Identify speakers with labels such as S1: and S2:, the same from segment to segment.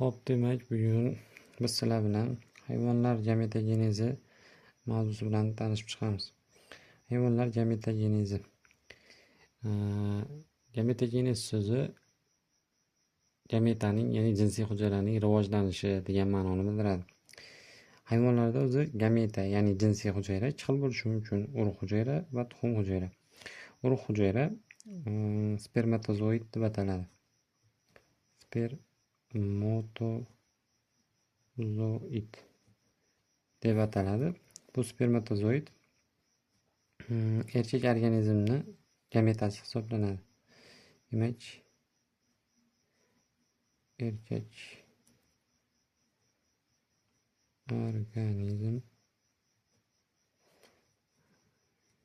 S1: Xo'p, demak, bugun biz sizlar bilan hayvonlar gametogenezi mavzusi bilan tanishib chiqamiz. Hayvonlar gametogenezi. Gametogenez so'zi gametaning, ya'ni jinsiy hujayraning rivojlanishi degan ma'noni bildiradi. Hayvonlarda o'zi gameta, ya'ni jinsiy hujayra ikki xil bo'lishi mumkin: urug' hujayra va tuxum hujayra. Urug' hujayra spermatozoid deb ataladi. Spermatozoid deb ataladi. Bu spermatozoid erkak organizmni gametasi hisoblanadi. Demak, erkak organizm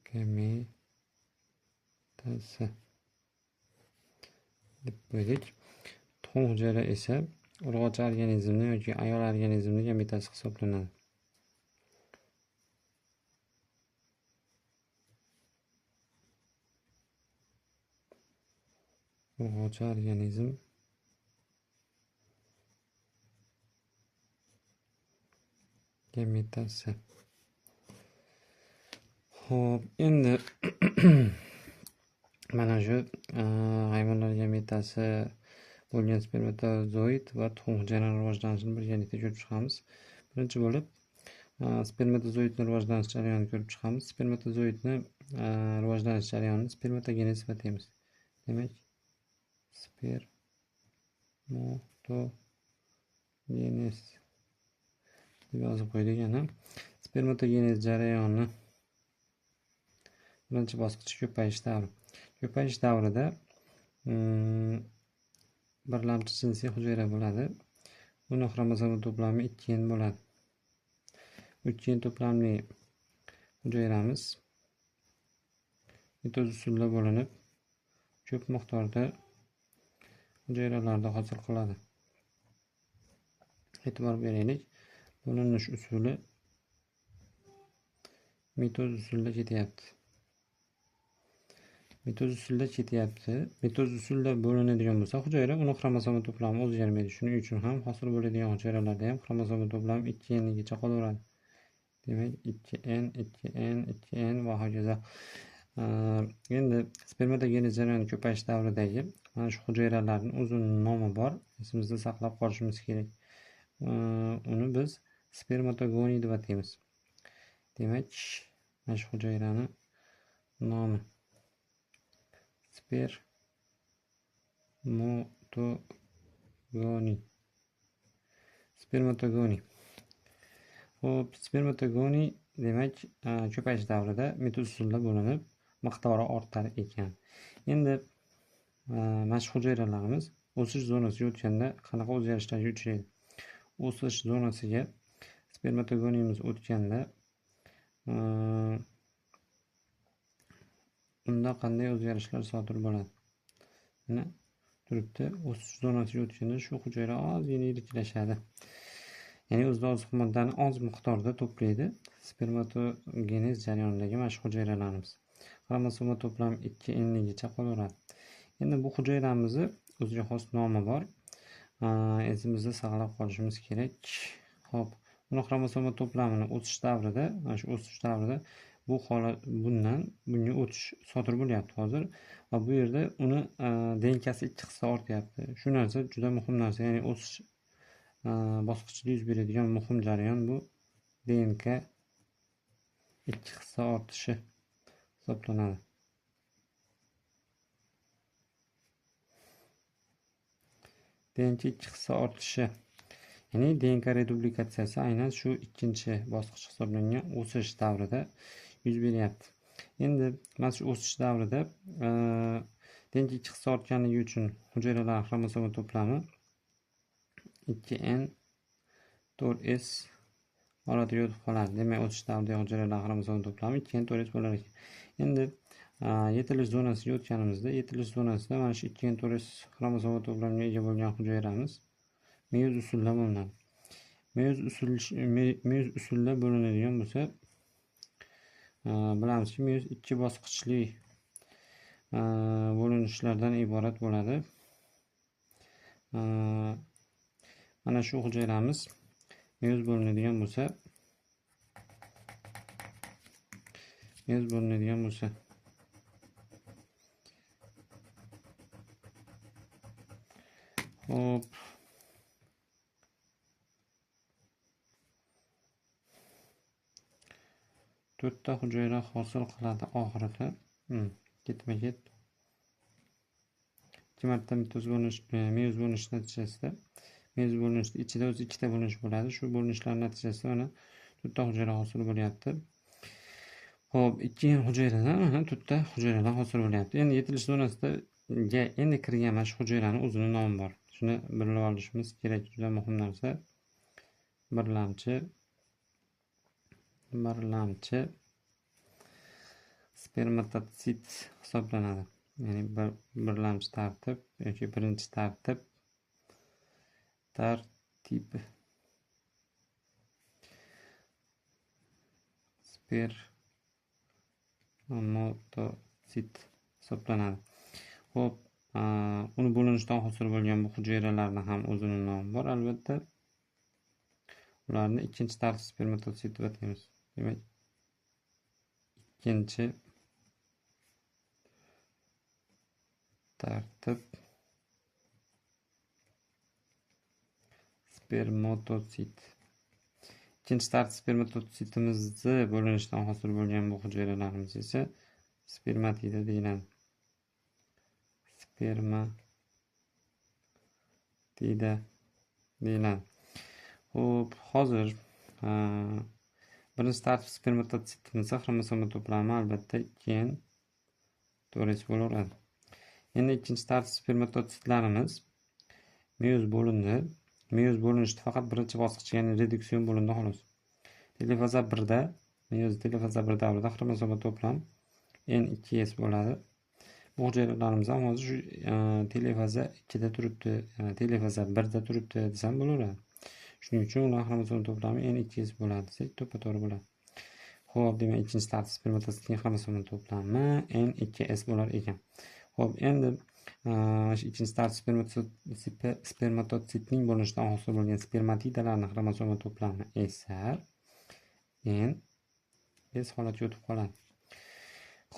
S1: gametasi deb qo'ydik. Tuxum hujayra esa urug'chi organizmni yoki ayol organizmni gametasi hisoblanadi. Urug'chi organizm gametasi. Xo'p, endi mana shu hayvonlar gametasi bo'lgan spermatozoid va tuxum hujayraning rivojlanishini birgalikda ko'rib chiqamiz. Birinchi bo'lib spermatozoidni rivojlanish jarayonini ko'rib chiqamiz. Spermatozoidni rivojlanish jarayonini spermatogenez deb ataymiz. Demak, spermatogenez deb yozib qo'ydik. Yana spermatogenez jarayoni birinchi bosqich ko'payish davri. Ko'payish davrida birlamchi jinsiy hujayra bo'ladi. Buni xromosoma to'plami 2n bo'ladi. 3n to'plamli hujayramiz mitoz usulida bo'linib ko'p miqdorda hujayralarni hosil qiladi. E'tibor beraylik. Bo'linish usuli mitoz usulida ketyapti. Mitoz usulida bo'linadigan bo'lsa hujayra, uni xromosoma to'plami o'zgarmaydi. Shuning uchun ham hosil bo'ladigan hujayralarda ham xromosoma to'plami 2n gacha qolaveradi. Demak, 2n, 2n, 2n va hokazo. Endi spermatogenez jarayoni ko'payish davridagi mana shu hujayralarning o'zini nomi bor. Esimizda saqlab qolishimiz kerak. Uni biz spermatogoniy deb ataymiz. Demak, mana shu hujayrani nomi spermatogoniy. Xo'p, spermatogoniy demak ko'payish davrida mitoz usulida bo'linib miqdori ortar ekan. Endi mana shu hujayralarimiz o'sish zonasiga o'tganda qanaqa o'zgarishlarga uchraydi? O'sish zonasiga spermatogoniyimiz o'tganda unda qanday o'zgarishlar sodir bo'ladi? Mana turibdi. O'sish zonasiga o'tganda shu hujayra ozgina yiriklashadi. Ya'ni o'zida oziq moddani oz miqdorda to'playdi. Spermatogenez jarayonidagi mana shu hujayralarimiz. Xromosoma to'plami 2n gacha qolaveradi. Endi bu hujayramizni o'ziga xos nomi bor. Esimizda saqlab qolishimiz kerak. Xo'p, uni xromosoma to'plamini o'sish davrida, mana shu o'sish davrida bu holat bunga o'tish sodir bo'lyapti hozir. Va bu yerda uni DNKsi 2 hissa ortyapti. Shu narsa juda muhim narsa, ya'ni o'sish bosqichida yuz beradigan muhim jarayon bu DNK 2 hissa ortishi hisoblanadi. DNK 2 hissa ortishi, ya'ni DNK reduplikatsiyasi aynan shu ikkinchi bosqich hisoblangan o'sish davrida yuz beryapti. Endi mana shu o'sish davrida DNK 2 hissa ortganligi uchun hujayralar xromosoma to'plami 2n 4s holatiga o'tib qoladi. Demak, o'sish davridagi hujayralar xromosoma to'plami 2n 4s bo'lar ekan. Endi yetilish zonasiga o'tganimizda, yetilish zonasida mana shu 2n 4s xromosoma to'plamiga ega bo'lgan hujayramiz meyoz usulida bo'linadi. Meyoz usulida bo'linadigan bo'lsa, bilamizki, meyoz 2 bosqichli bo'linishlardan iborat bo'ladi. Mana shu hujayramiz meyoz bo'linadigan bo'lsa, hop, to'rtta hujayra hosil qiladi oxirida. Ketma-ket 2 marta meyoz bo'linish natijasida meyoz bo'linishda ichida o'zi 2 ta bo'linish bo'ladi. Shu bo'linishlar natijasida mana 4 ta hujayra hosil bo'lyapti. Xo'p, 2 hujayradan mana 4 ta hujayralar hosil bo'lyapti. Endi yetilish zonasiga endi kirgan mana shu hujayraning o'zining nomi bor. Shuni bilib olishimiz kerak. Juda muhim narsa. Birlamchi spermatotsit hisoblanadi. Ya'ni birlamchi tartib yoki birinchi tartib spermatotsit hisoblanadi. Xo'p, uni bo'linishdan hosil bo'lgan bu hujayralarning ham o'zining nomi bor albatta. Ularni ikkinchi tartib spermatotsit deb ataymiz. Demak, ikkinchi tartib spermatotsit. Ikkinchi tartib spermatotitimizni bo'linishdan hosil bo'lgan bu hujayralarimiz esa spermatida deyiladi. Xo'p, hozir birinchi tartib spermatotitimizni xromosoma to'plami albatta keyin to'g'risi bo'laveradi. Endi ikkinchi tartib spermatotitlarimiz meyoz bo'lindi. Meyoz bo'linishda faqat birinchi bosqich, ya'ni reduksion bo'lindi xolos. Telefaza 1da, meyoz telefaza 1 davrida xromosoma to'plam N2S bo'ladi. Bu hujayralarimiz ham hozir shu telefaza 2da turibdi, telefaza 1da turibdi desam bo'laveradi. Shuning uchun ular xromosoma to'plami N2S bo'ladi desak to'ppa-to'g'ri bo'ladi. Xo'p, demak ikkinchi tartib spermatotitning xromosoma to'plami N2S bo'lar ekan. Xo'p, endi ikkinchi tartib spermatotitning bo'linishidan hosil bo'lgan spermatidalarning xromosoma to'plami esa N holatiga o'tib qoladi.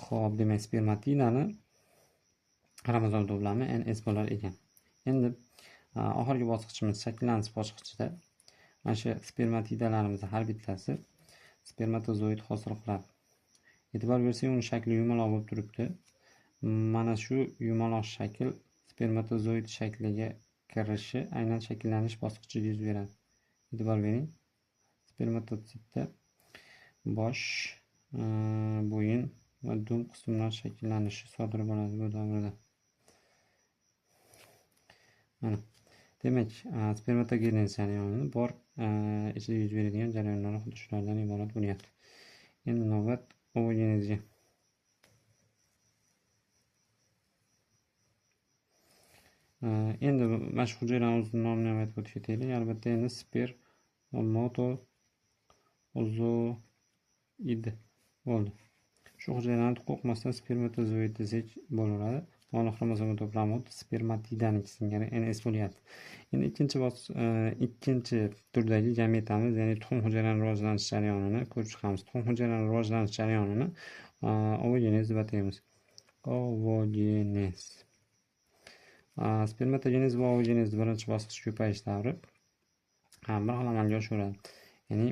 S1: Xo'p, demak spermatidani xromosoma to'plami NS bo'lar ekan. Endi oxirgi bosqichimiz shakllanish bosqichida mana shu spermatidalarimizni har bittasi spermatozoid hosil qiladi. E'tibor bersangiz, uning shakli yumaloq bo'lib turibdi. Mana shu yumaloq shakl spermatozoid shakliga kirishi aynan shakllanish bosqichida yuz beradi. E'tibor bering. Spermatotitda bosh, bo'yin va dum qismlar shakllanishi sodir bo'ladi bu davrda. Mana. Demak, spermatogenez jarayoni bor ichida yuz beradigan jarayonlar xuddi shulardan iborat bo'lyapti. Endi navbat ovogenezga. Endi mana shu hujayraning o'zining nomini ham aytib o'tib ketaylik. Albatta endi spermatozoid bo'ldi. Shu hujayralarni qo'rqmasdan spermatozoid desak bo'laveradi. Mana xromosoma to'plami spermatidaning singari NS bo'lyapti. Endi ikkinchi turdagi gametamiz, ya'ni tuxum hujayraning rivojlanish jarayonini ko'rib chiqamiz. Tuxum hujayraning rivojlanish jarayonini ovogenez deb ataymiz. Ovogenez. Spermatogenez va ovogenez birinchi bosqich ko'payish davri bir xil amalga oshiriladi. Ya'ni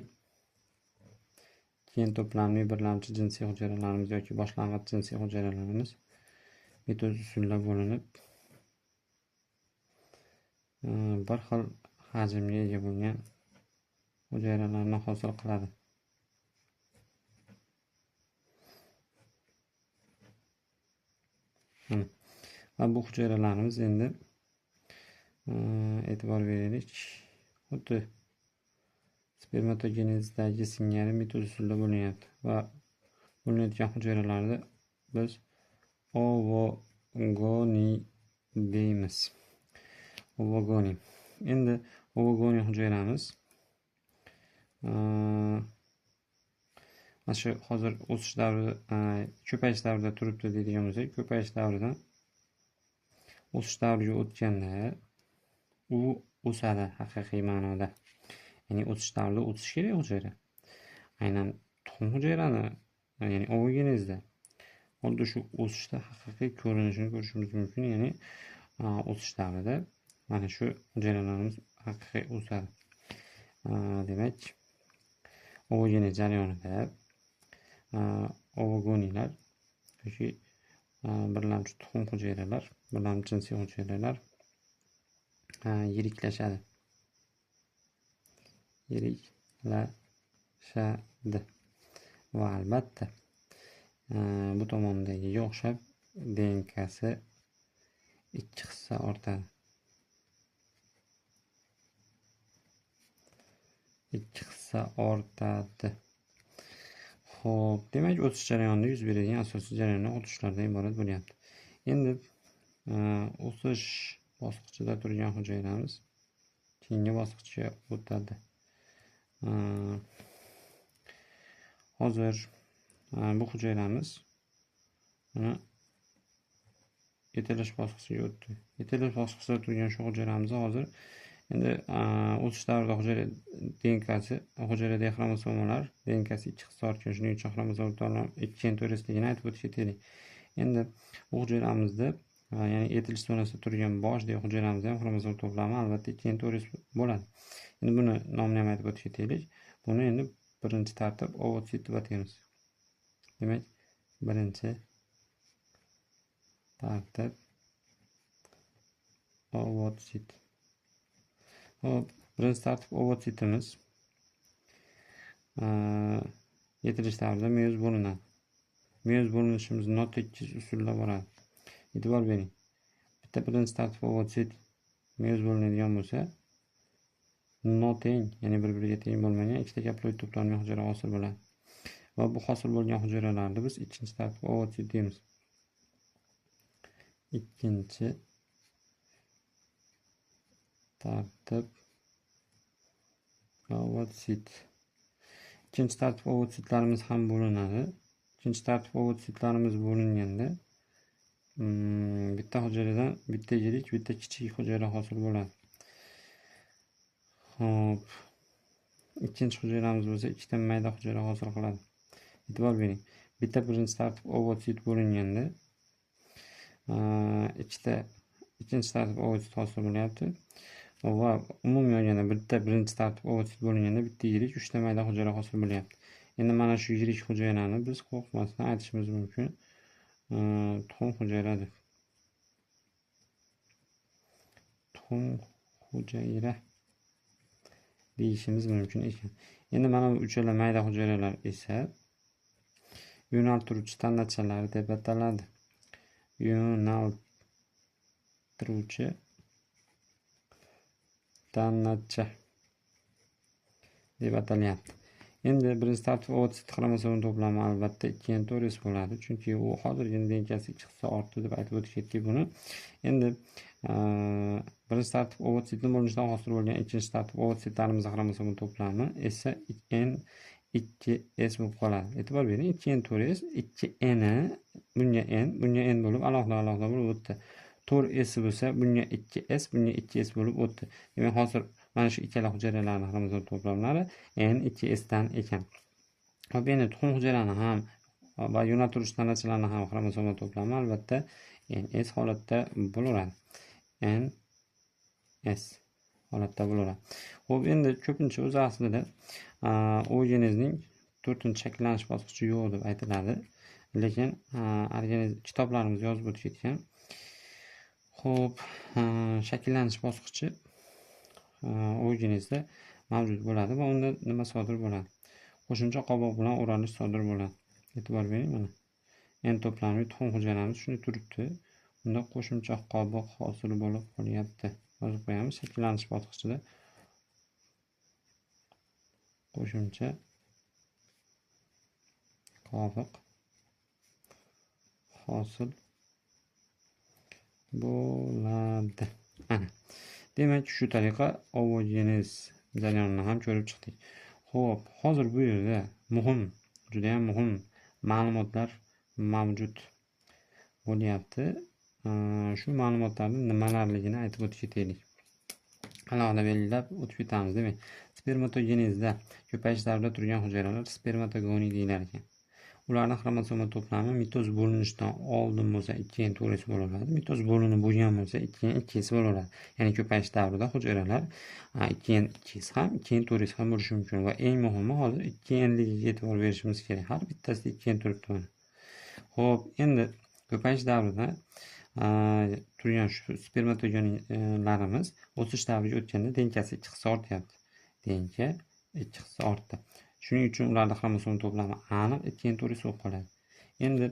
S1: keyin to'plamli birlamchi jinsiy hujayralarimiz yoki boshlang'ich jinsiy hujayralarimiz mitoz usulida bo'linib bir xil hajmga ega bo'lgan hujayralarni hosil qiladi. Va bu hujayralarimiz endi e'tibor beraylik, xuddi spermatogenezdagi singari mitoz usulida bo'lyapti va bo'linayotgan hujayralarda biz ovogoni deymiz. Ovogoni. Endi ovogoni hujayramiz mana shu hozir o'sish davri, ko'payish davrida turibdi deydigan bo'lsak, ko'payish davridan o'sish davriga o'tganda u o'sadi haqiqiy ma'noda. Ya'ni o'sish davrida o'sish kerak hujayra. Aynan tuxum hujayrani, ya'ni ovogenezda xuddi shu o'sishda haqiqiy ko'rinishini ko'rishimiz mumkin. Ya'ni o'sish davrida mana shu hujayralarimiz haqiqiy o'sadi. Demak, ovogenez jarayonida ovogonilar yoki birlamchi tuxum hujayralar, birlamchi jinsiy hujayralar yiriklashadi. Va albatta bu tomondagiga o'xshab DNKsi 2 hissa ortadi. 2 hissa ortadi. Xo'p, demak o'sish jarayonida yuz beradigan asosiy jarayonlar o'tishlardan iborat bo'lyapti. Endi o'sish bosqichida turgan hujayramiz keyingi bosqichga o'tadi. Hozir bu hujayramiz yetilish bosqichiga o'tdi. Yetilish bosqichida turgan shu hujayramiz hozir endi o'sish davrida hujayra DNKsi, hujayrada xromosomalar DNKsi 2 hissa ortgan, shuning uchun xromosomalar 2 to'risligini aytib o'tish kerak. Endi bu hujayramizda ya'ni yetilish zonasida turgan boshdagi hujayramizda ham xromosom to'plami albatta 2 to'ris bo'ladi. Endi buni nomini ham aytib o'tish kerak. Buni endi birinchi tartib ovotsit deb ataymiz. Demak, birinchi tartib ovotsit. Hop, birinchi tartib ovotsitimiz yetilish davrida meyoz bo'linadi. Meyoz bo'linishimiz notekis usulda bo'ladi. E'tibor bering. Bitta birinchi tartib ovotsit meyoz bo'linadigan bo'lsa, noteng, ya'ni bir-biriga teng bo'lmagan ikkita haploid to'plangan hujayra hosil bo'ladi. Va bu hosil bo'lgan hujayralarni biz ikkinchi tartib ovotsit deymiz. Ikkinchi tartib ovotsit. Ikkinchi tartib ovotsitlarimiz ham bo'linadi. Ikkinchi tartib ovotsitlarimiz bo'linganda bitta hujayradan bitta yirik, bitta kichik hujayra hosil bo'ladi. Hop. Ikkinchi hujayramiz bo'lsa, ikkita mayda hujayra hosil qiladi. E'tibor bering. Bitta birinchi tartib ovotsit bo'linganda ikkinchi tartib ovotsit hosil bo'lyapti. Va umumiy olganda bitta birinchi tartib ovotsit bo'linganda bitta yirik, 3 ta mayda hujayra hosil bo'lyapti. Endi mana shu yirik hujayrani biz qo'rqmasdan aytishimiz mumkin tuxum hujayra deb. Tuxum hujayra deyishimiz mumkin ekan. Endi mana bu uchala mayda hujayralar esa yo'naltiruvchi tanlachalar deb ataladi. Yo'naltiruvchi tanlacha deb atalyapti. Endi birinchi tartib ovotsit xromosoma to'plami albatta 2 to'ris bo'ladi, chunki u hozirgi DNKsi 2 hissa ortdi deb aytib o'tish kerak buni. Endi birinchi tartib ovotsitni bo'linishidan hosil bo'lgan ikkinchi tartib ovotsitlarimiz xromosoma to'plami esa N2S bo'lib qoladi. E'tibor bering, 2 to'ris 2N, bunga N bo'lib alohida bo'lib o'tdi. 4S bo'lsa, bunga 2S, bunga 2S bo'lib o'tdi. Demak, hozir mana shu ikkala hujayralarning xromosom to'plamlari N2S dan ekan. Hop, endi tuxum hujayrani ham va yo'naltiruvchi tanlachalarning ham xromosoma to'plami albatta NS holatda bo'laveradi. NS holatda bo'laveradi. Xo'p, endi ko'pincha o'z aslida oogenezning 4-chi shakllanish bosqichi yo'q deb aytiladi. Lekin organizm kitoblarimiz yozib o'tib ketgan. Xo'p, shakllanish bosqichi oogenezda mavjud bo'ladi va unda nima sodir bo'ladi? Qo'shimcha qobiq bilan o'ralish sodir bo'ladi. E'tibor bering, mana N to'plamli tuxum hujayramiz shunday turibdi. Unda qo'shimcha qobiq hosil bo'lib qolyapti. Yozib qo'yamiz. Shakllanish bosqichida qo'shimcha qobiq hosil bo'ladi. Ana. Demak, shu tariqa oogenez jarayonini ham ko'rib chiqdik. Xo'p, hozir bu yerda juda ham muhim ma'lumotlar mavjud bo'lyapti. Shu ma'lumotlarning nimalarligini aytib o'tib ketaylik. alohida belgilab o'tib ketamiz. Demak, spermatogenezda ko'payish davrida turgan hujayralar spermatogoniy deyilar ekan. Ularning xromosoma to'plami mitoz bo'linishidan oldin bo'lsa 2n to'g'risi bo'laveradi. Mitoz bo'linib bo'lgan bo'lsa 2n ikkisi bo'laveradi. Ya'ni ko'payish davrida hujayralar 2n ikkisi ham 2n to'g'risi ham bo'lishi mumkin va eng muhimi hozir 2nligiga e'tibor berishimiz kerak. Har bittasida 2n turibdi mana. Xo'p, endi ko'payish davrida turgan shu spermatogenlarimiz o'sish davriga o'tganda denkasi 2 hissa ortyapti. Denka 2 hissa ortdi. Shuning uchun ularda xromosom to'plami aniq 2n to'g'risi bo'lib qoladi. Endi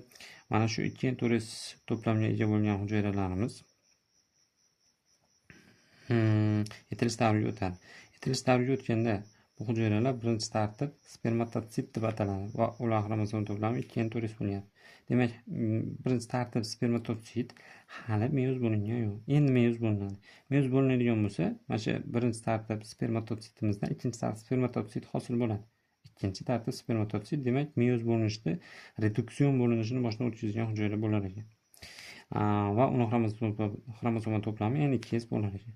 S1: mana shu 2n to'g'risi to'plamga ega bo'lgan hujayralarimiz yetilish davriga o'tadi. Yetilish davriga o'tganda bu hujayralar birinchi tartib spermatotsit deb ataladi va ular xromosom to'plami 2n to'g'risi bo'lyapti. Demak, birinchi tartib spermatotsit hali meyoz bo'lingan yo'q. Endi meyoz bo'linadi. Meyoz bo'linadigan bo'lsa, mana shu birinchi tartib spermatotsitimizdan ikkinchi tartib spermatotsit hosil bo'ladi. Ikkinchi tartib spermatotsit demak meyoz bo'linishda reduksion bo'linishini boshdan o'tkazgan hujayra bo'lar ekan. Va uni xromosoma to'plami n 2s bo'lar ekan.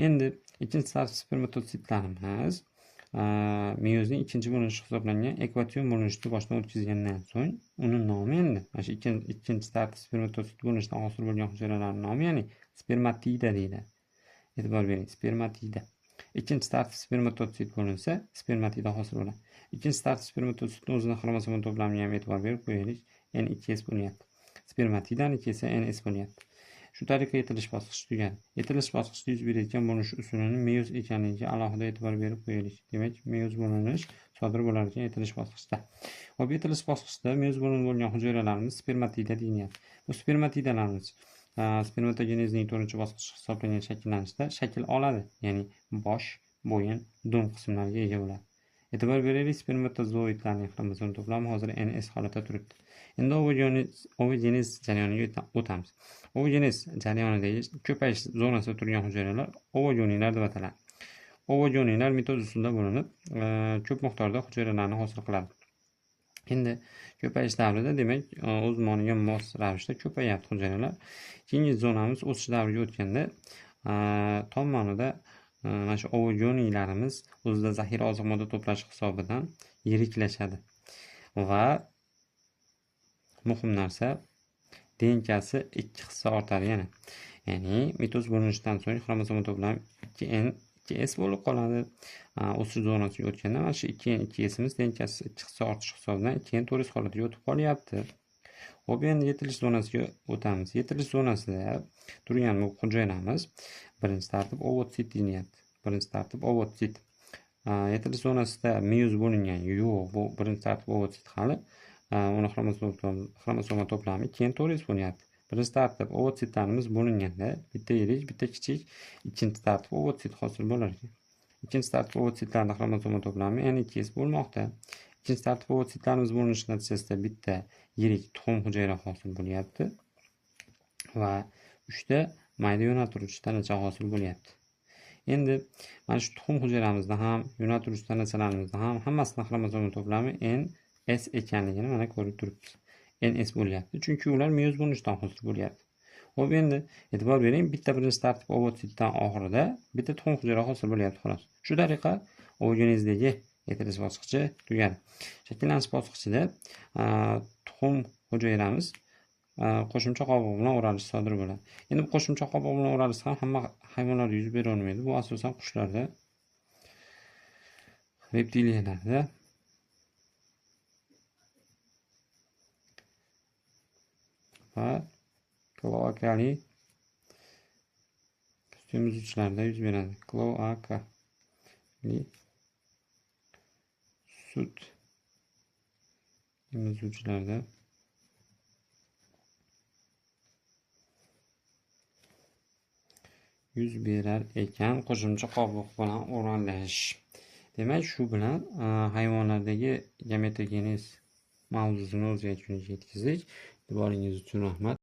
S1: Endi ikkinchi tartib spermatotsitlarimiz meyozning ikkinchi bo'linishi hisoblangan ekvator bo'linishida boshdan o'tkazgandan so'ng uni nomi endi mana shu ikkinchi tartib spermatotsit bo'linishidan hosil bo'lgan hujayralarning nomi ya'ni spermatida deyiladi. E'tibor bering, spermatida. Ikkinchi tartib spermatotsit bo'linsa spermatida hosil bo'ladi. Ikkinchi tartib spermatotsitning o'zining xromosoma to'plamiga ham e'tibor berib qo'yaylik. n 2s bo'lyapti. Spermatidani esa ns bo'lyapti. Shu tariqa yetilish bosqichi tugadi. Yetilish bosqichida yuz berayotgan bo'linish usulining meyoz ekanligiga alohida e'tibor berib qo'yaylik. Demak, meyoz bo'linish sodir bo'lar ekan yetilish bosqichida. Hop, yetilish bosqichida meyoz bo'linib bo'lgan hujayralarimiz spermatida deyilyapti. Bu spermatidalarimiz spermatogenezning 4-bosqichi hisoblangan shakllanishda shakl oladi. Ya'ni bosh, bo'yin, dum qismlariga ega bo'ladi. E'tibor beraylik, spermatozoidlarning xromosom to'plami hozir ns holatda turibdi. Endi ovogenez jarayoniga o'tamiz. Ovogenez jarayonidagi ko'payish zonasida turgan hujayralar ovogeniylar deb ataladi. Ovogeniylar mitoz usulida bo'linib, ko'p miqdorda hujayralarni hosil qiladi. Endi ko'payish davrida demak, o'z moniga mos ravishda ko'payapti hujayralar. Keyingi zonamiz o'sish davriga o'tganda tom monida mana shu ovogeniylarimiz o'zida zaxira oziq modda to'plash hisobidan yiriklashadi. Va muhim narsa, denkasi 2 hissa ortadi yana. Ya'ni mitoz bo'linishidan so'ng xromosoma to'plami 2n 2s bo'lib qoladi. O'sish zonasiga o'tganda mana shu 2n 2s'imiz denkasi 2 hissa ortish hisobidan 2n to'g'risi holatiga o'tib qolyapti. Xo'p, endi yetilish zonasiga o'tamiz. Yetilish zonasida turgan bu hujayramiz birinchi tartib ovotsit deyilyapti. Birinchi tartib ovotsit. Yetilish zonasida meyoz bo'lingan yo'q. Bu birinchi tartib ovotsit hali uni xromosoma to'plami 2n to'g'risi bo'lyapti. Birinchi tartib ovotsitlarimiz bo'linganda bitta yirik, bitta kichik ikkinchi tartib ovotsit hosil bo'lar ekan. Ikkinchi tartib ovotsitlarning xromosoma to'plami n 2s bo'lmoqda. Ikkinchi tartib ovotsitlarimiz bo'linishi natijasida bitta yirik tuxum hujayra hosil bo'lyapti va 3 ta mayda yo'naltiruvchi tanacha hosil bo'lyapti. Endi mana shu tuxum hujayramizda ham, yo'naltiruvchi tanachalarimizda ham hammasining xromosoma to'plami n s ekanligini mana ko'rib turibmiz. ns bo'lyapti, chunki ular meyoz bo'linishdan hosil bo'lyapti. Xo'p, endi e'tibor bering, bitta birinchi tartib ovotsitdan oxirida bitta tuxum hujayra hosil bo'lyapti xolos. Shu tariqa ovogenezdagi yetilish bosqichi tugadi. Shakllanish bosqichida tuxum hujayramiz qo'shimcha qobiq bilan o'ralish sodir bo'ladi. Endi bu qo'shimcha qobiq bilan o'ralish ham hamma hayvonlarda yuz beravermaydi. Bu asosan qushlarda, reptiliyalarda va kloakali suyumuzuvchilarda yuz beradi. Kloakali sut emizuvchilarda yuz berar ekan qo'shimcha qobiq bilan o'ralish. Demak, shu bilan hayvonlardagi gametogenez mavzusini o'z yakuniga yetkazdik. E'tiboringiz uchun rahmat.